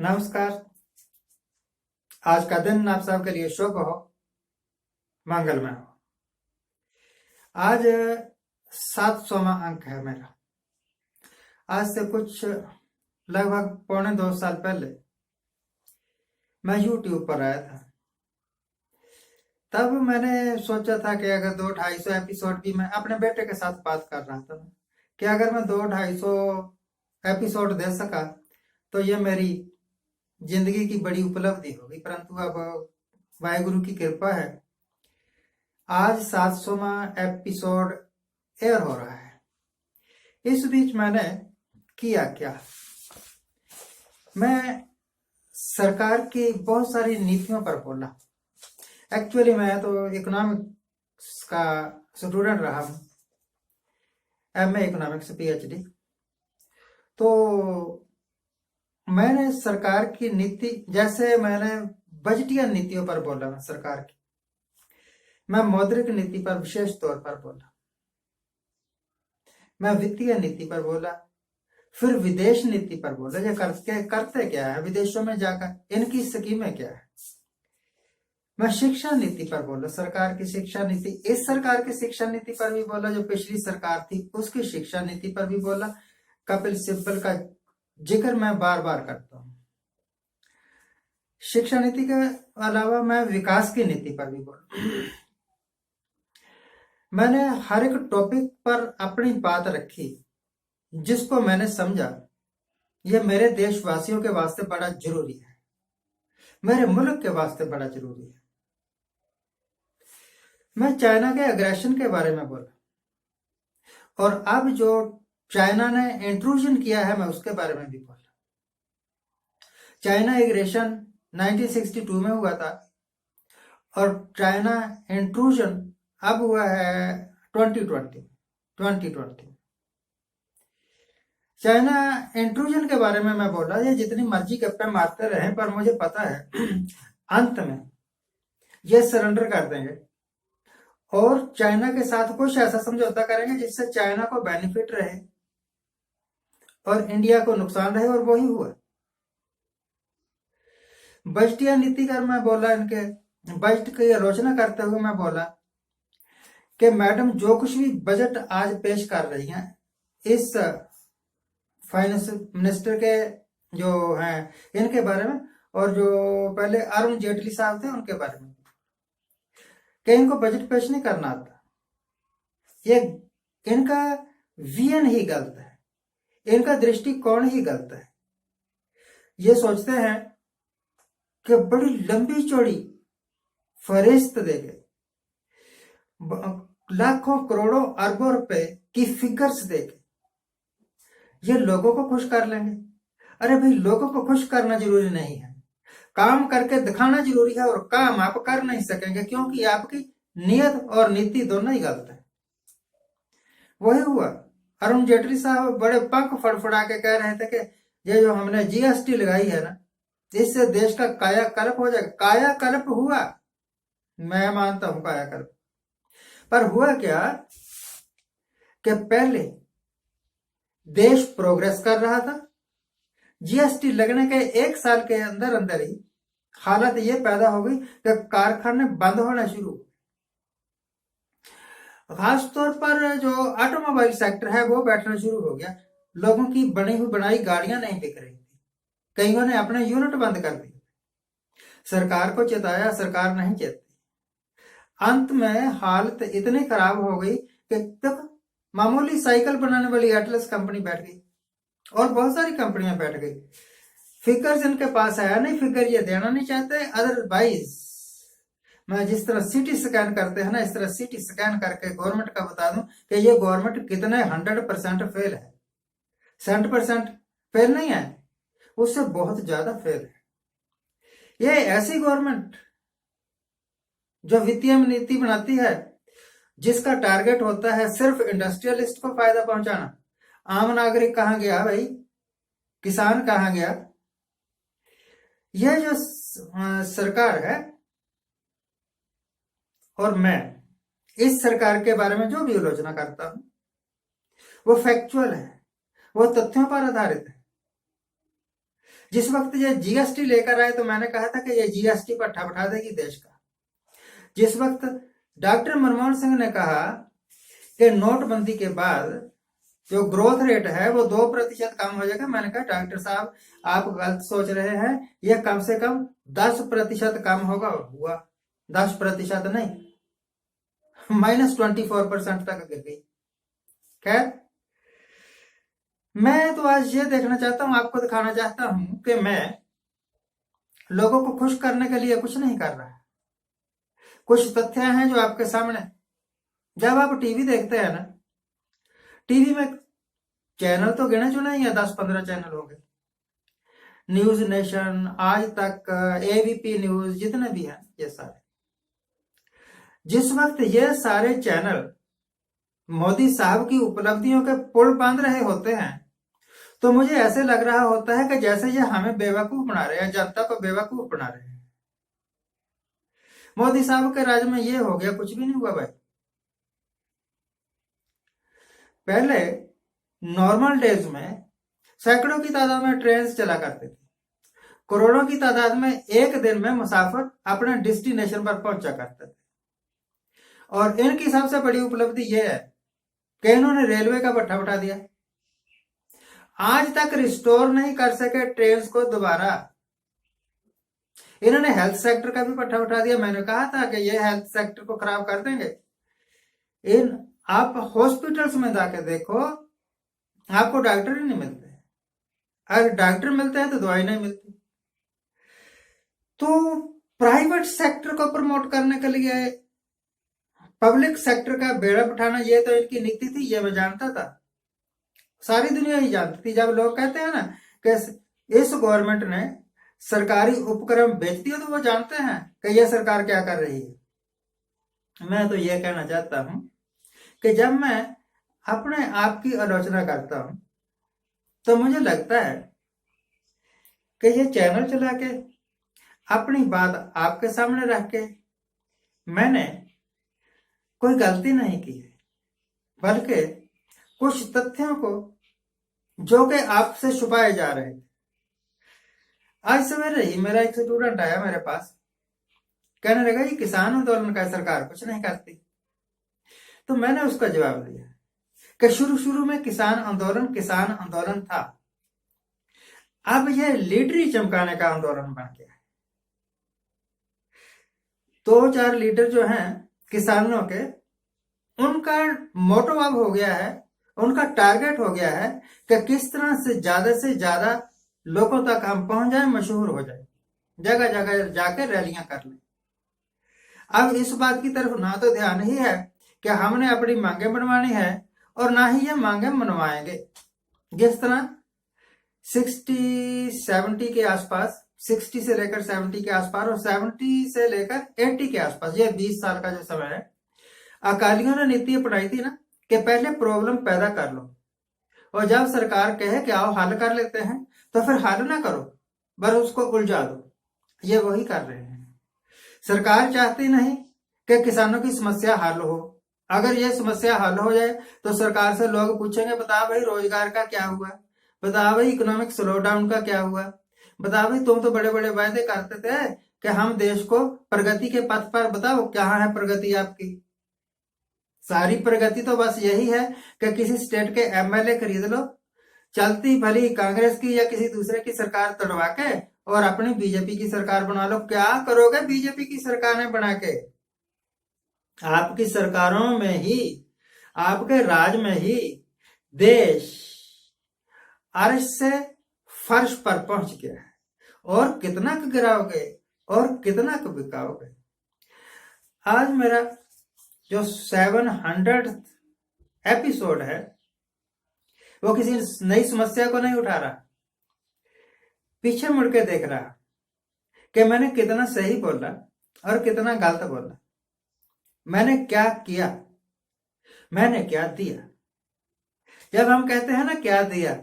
नमस्कार। आज का दिन आप सबके लिए शुभ हो, मंगलमय हो। आज 700वां अंक है मेरा। आज से कुछ लगभग 2.25 साल पहले मैं YouTube पर आया था। तब मैंने सोचा था कि अगर 200-250 एपिसोड भी, मैं अपने बेटे के साथ बात कर रहा था कि अगर मैं 200-250 एपिसोड दे सका तो ये मेरी जिंदगी की बड़ी उपलब्धि होगी। परंतु अब वाहेगुरु की कृपा है, आज 700वां एपिसोड एयर हो रहा है। इस बीच मैंने किया क्या, मैं सरकार की बहुत सारी नीतियों पर बोला। एक्चुअली मैं तो इकोनॉमिक्स का स्टूडेंट रहा हूँ, MA इकोनॉमिक्स PhD। तो मैंने सरकार की नीति, जैसे मैंने बजटीय नीतियों पर बोला, मैं सरकार की, मैं मौद्रिक नीति पर विशेष तौर पर बोला, मैं वित्तीय नीति पर बोला, फिर विदेश नीति पर बोला। ये करते क्या है विदेशों में जाकर, इनकी स्कीमें क्या है। मैं शिक्षा नीति पर बोला, सरकार की शिक्षा नीति, इस सरकार की शिक्षा नीति पर भी बोला, जो पिछली सरकार थी उसकी शिक्षा नीति पर भी बोला। कपिल सिब्बल का जिक्र मैं बार बार करता हूं। शिक्षा नीति के अलावा मैं विकास की नीति पर भी बोला। मैंने हर एक टॉपिक पर अपनी बात रखी, जिसको मैंने समझा ये मेरे देशवासियों के वास्ते बड़ा जरूरी है, मेरे मुल्क के वास्ते बड़ा जरूरी है। मैं चाइना के अग्रेशन के बारे में बोला, और अब जो चाइना ने इंट्रूजन किया है मैं उसके बारे में भी बोला। चाइना एग्रेशन 1962 में हुआ था, और चाइना इंट्रूजन अब हुआ है 2020। चाइना इंट्रूजन के बारे में मैं बोला, ये जितनी मर्जी गप्पे मारते रहे, पर मुझे पता है अंत में ये सरेंडर कर देंगे और चाइना के साथ कुछ ऐसा समझौता करेंगे जिससे चाइना को बेनिफिट रहे और इंडिया को नुकसान रहे, और वही हुआ। बजटीय नीति कर मैं बोला, इनके बजट की आलोचना करते हुए मैं बोला कि मैडम जो कुछ भी बजट आज पेश कर रही हैं, इस फाइनेंस मिनिस्टर के जो हैं इनके बारे में, और जो पहले अरुण जेटली साहब थे उनके बारे में, कि इनको बजट पेश नहीं करना आता। ये इनका विजन ही गलत है, इनका दृष्टिकोण ही गलत है। ये सोचते हैं कि बड़ी लंबी चौड़ी फहरिस्त देके लाखों करोड़ों अरबों रुपए की फिगर्स देके ये लोगों को खुश कर लेंगे। अरे भाई, लोगों को खुश करना जरूरी नहीं है, काम करके दिखाना जरूरी है, और काम आप कर नहीं सकेंगे क्योंकि आपकी नियत और नीति दोनों ही गलत है। वही हुआ, अरुण जेटली साहब बड़े पंख फड़फड़ा के कह रहे थे कि ये जो हमने GST लगाई है ना, इससे देश का कायाकल्प हो जाएगा। कायाकल्प हुआ, मैं मानता हूं कायाकल्प, पर हुआ क्या कि पहले देश प्रोग्रेस कर रहा था, GST लगने के 1 साल के अंदर अंदर ही हालत ये पैदा हो गई कि कारखाने बंद होना शुरू। खास तौर पर जो ऑटोमोबाइल सेक्टर है वो बैठना शुरू हो गया। लोगों की बनी हुई बनाई गाड़ियां नहीं बिक रही थी, कईयों ने अपने यूनिट बंद कर दिए। सरकार को चेताया, सरकार नहीं चेती। अंत में हालत इतनी खराब हो गई कि तक मामूली साइकिल बनाने वाली एटलस कंपनी बैठ गई, और बहुत सारी कंपनियां बैठ गई। फिगर्स इनके पास है नहीं, फिगर ये देना नहीं चाहते। अदरवाइज मैं जिस तरह सिटी स्कैन करते हैं ना, इस तरह सिटी स्कैन करके गवर्नमेंट का बता दूं कि ये गवर्नमेंट कितने 100% फेल है। 70% फेल नहीं है, उससे बहुत ज्यादा फेल है। ये ऐसी गवर्नमेंट जो वित्तीय नीति बनाती है जिसका टारगेट होता है सिर्फ इंडस्ट्रियलिस्ट को फायदा पहुंचाना। आम नागरिक कहां गया भाई, किसान कहां गया। यह जो सरकार है, और मैं इस सरकार के बारे में जो भी आलोचना करता हूं वो फैक्चुअल है, वो तथ्यों पर आधारित है। जिस वक्त ये जीएसटी लेकर आए तो मैंने कहा था कि ये जीएसटी पट्टा बैठा देगी देश का। जिस वक्त डॉक्टर मनमोहन सिंह ने कहा कि नोटबंदी के बाद जो ग्रोथ रेट है वो 2% कम हो जाएगा, मैंने कहा डॉक्टर साहब आप गलत सोच रहे हैं, यह कम से कम 10% कम होगा। हुआ 10% नहीं, -24% तक गिर गई। खैर, मैं तो आज ये देखना चाहता हूं, आपको दिखाना चाहता हूं कि मैं लोगों को खुश करने के लिए कुछ नहीं कर रहा। कुछ तथ्य हैं जो आपके सामने। जब आप टीवी देखते हैं ना, टीवी में चैनल तो गिने चुने ही है, 10-15 चैनल हो गए। न्यूज नेशन, आज तक, एबीपी न्यूज, जितने भी हैं ये सारे। जिस वक्त ये सारे चैनल मोदी साहब की उपलब्धियों के पुल बांध रहे होते हैं तो मुझे ऐसे लग रहा होता है कि जैसे ये हमें बेवकूफ बना रहे हैं, जनता को बेवकूफ बना रहे हैं। मोदी साहब के राज में ये हो गया, कुछ भी नहीं हुआ भाई। पहले नॉर्मल डेज में सैकड़ों की तादाद में ट्रेन चला करते थे, करोड़ों की तादाद में एक दिन में मुसाफिर अपने डेस्टिनेशन पर पहुंचा करते थे। और इनकी सबसे बड़ी उपलब्धि यह है कि इन्होंने रेलवे का पट्टा उठा दिया। आज तक रिस्टोर नहीं कर सके ट्रेन को दोबारा। इन्होंने हेल्थ सेक्टर का भी पट्टा उठा दिया। मैंने कहा था कि ये हेल्थ सेक्टर को खराब कर देंगे। आप हॉस्पिटल्स में जाके देखो, आपको डॉक्टर ही नहीं मिलते। अगर डॉक्टर मिलते हैं तो दवाई नहीं मिलती। तो प्राइवेट सेक्टर को प्रमोट करने के लिए पब्लिक सेक्टर का बेड़ा उठाना, ये तो इनकी नीति थी, ये मैं जानता था, सारी दुनिया ही जानती थी। जब लोग कहते हैं ना कि इस गवर्नमेंट ने सरकारी उपक्रम बेच दिया, तो वो जानते हैं कि यह सरकार क्या कर रही है। मैं तो यह कहना चाहता हूं कि जब मैं अपने आप की आलोचना करता हूं तो मुझे लगता है कि ये चैनल चला के अपनी बात आपके सामने रख के मैंने कोई गलती नहीं की है, बल्कि कुछ तथ्यों को जो कि आपसे छुपाए जा रहे थे। आज सवेरे ही मेरा एक स्टूडेंट आया मेरे पास, कहने लगा ये किसान आंदोलन का सरकार कुछ नहीं करती। तो मैंने उसका जवाब दिया कि शुरू में किसान आंदोलन था, अब यह लीडरी चमकाने का आंदोलन बन गया है। 2-4 लीडर जो हैं किसानों के, उनका मोटो अब हो गया है, उनका टारगेट हो गया है कि किस तरह से ज्यादा लोगों तक हम पहुंच जाए, मशहूर हो जाए, जगह जगह जाकर रैलियां कर लें। अब इस बात की तरफ ना तो ध्यान ही है कि हमने अपनी मांगे मनवानी है, और ना ही ये मांगे मनवाएंगे। जिस तरह 60-70 के आसपास, 60 से लेकर 70 के आसपास और 70 से लेकर 80 के आसपास, ये 20 साल का जो समय है, अकालियों ने नीति अपनाई थी ना कि पहले प्रॉब्लम पैदा कर लो, और जब सरकार कहे कि आओ हल कर लेते हैं तो फिर हल ना करो, बस उसको उलझा दो। ये वही कर रहे हैं। सरकार चाहती नहीं कि किसानों की समस्या हल हो। अगर ये समस्या हल हो जाए तो सरकार से लोग पूछेंगे, बता भाई रोजगार का क्या हुआ, बता भाई इकोनॉमिक स्लो डाउन का क्या हुआ, बता भाई तुम तो बड़े बड़े वायदे करते थे कि हम देश को प्रगति के पथ पर, बताओ कहाँ है प्रगति आपकी। सारी प्रगति तो बस यही है कि किसी स्टेट के एमएलए खरीद लो, चलती भली कांग्रेस की या किसी दूसरे की सरकार तोड़वा के और अपनी बीजेपी की सरकार बना लो। क्या करोगे बीजेपी की सरकारें बना के? आपकी सरकारों में ही, आपके राज में ही देश अर्श से फर्श पर पहुंच गया है। और कितना गिराओगे और कितना बिकाओगे। आज मेरा जो 700 एपिसोड है वो किसी नई समस्या को नहीं उठा रहा, पीछे मुड़ के देख रहा कि मैंने कितना सही बोला और कितना गलत बोला, मैंने क्या किया, मैंने क्या दिया। जब हम कहते हैं ना क्या दिया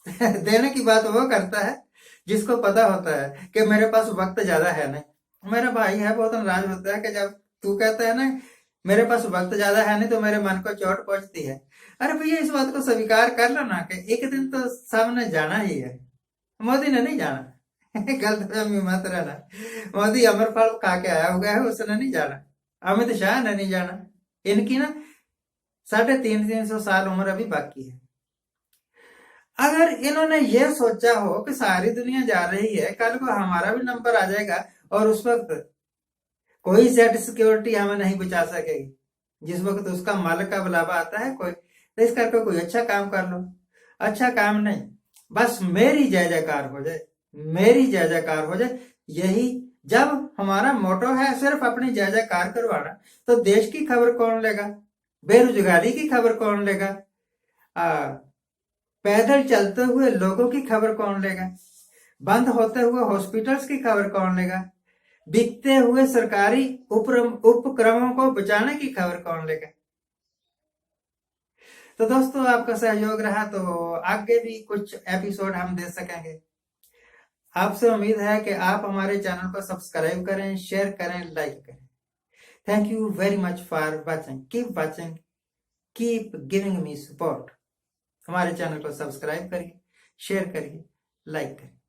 देने की बात वो करता है जिसको पता होता है कि मेरे पास वक्त ज्यादा है नहीं। मेरा भाई है, बहुत नाराज होता है कि जब तू कहता है ना मेरे पास वक्त ज्यादा है नहीं तो मेरे मन को चोट पहुंचती है। अरे भैया इस बात को स्वीकार कर लो ना कि एक दिन तो सामने जाना ही है। मोदी ने नहीं जाना, गलतफहमी मत रहना। मोदी अमरफल खा के आया हुआ है, उसने नहीं जाना, अमित शाह ने नहीं जाना। इनकी ना 350 साल उम्र अभी बाकी है। अगर इन्होंने ये सोचा हो कि सारी दुनिया जा रही है, कल को हमारा भी नंबर आ जाएगा और उस वक्त कोई जेड सिक्योरिटी हमें नहीं बचा सकेगी, जिस वक्त उसका मालिक का बुलावा आता है कोई, तो इस करके कोई अच्छा काम कर लो। अच्छा काम नहीं, बस मेरी जय जयकार हो जाए, मेरी जय जयकार हो जाए। यही जब हमारा मोटो है, सिर्फ अपनी जय जयकार करवाना, तो देश की खबर कौन लेगा, बेरोजगारी की खबर कौन लेगा, पैदल चलते हुए लोगों की खबर कौन लेगा, बंद होते हुए हॉस्पिटल्स की खबर कौन लेगा, बिकते हुए सरकारी उपक्रमों को बचाने की खबर कौन लेगा। तो दोस्तों, आपका सहयोग रहा तो आगे भी कुछ एपिसोड हम दे सकेंगे। आपसे उम्मीद है कि आप हमारे चैनल को सब्सक्राइब करें, शेयर करें, लाइक करें। Thank you very much for watching, keep giving me support. हमारे चैनल को सब्सक्राइब करिए, शेयर करिए, लाइक करिए।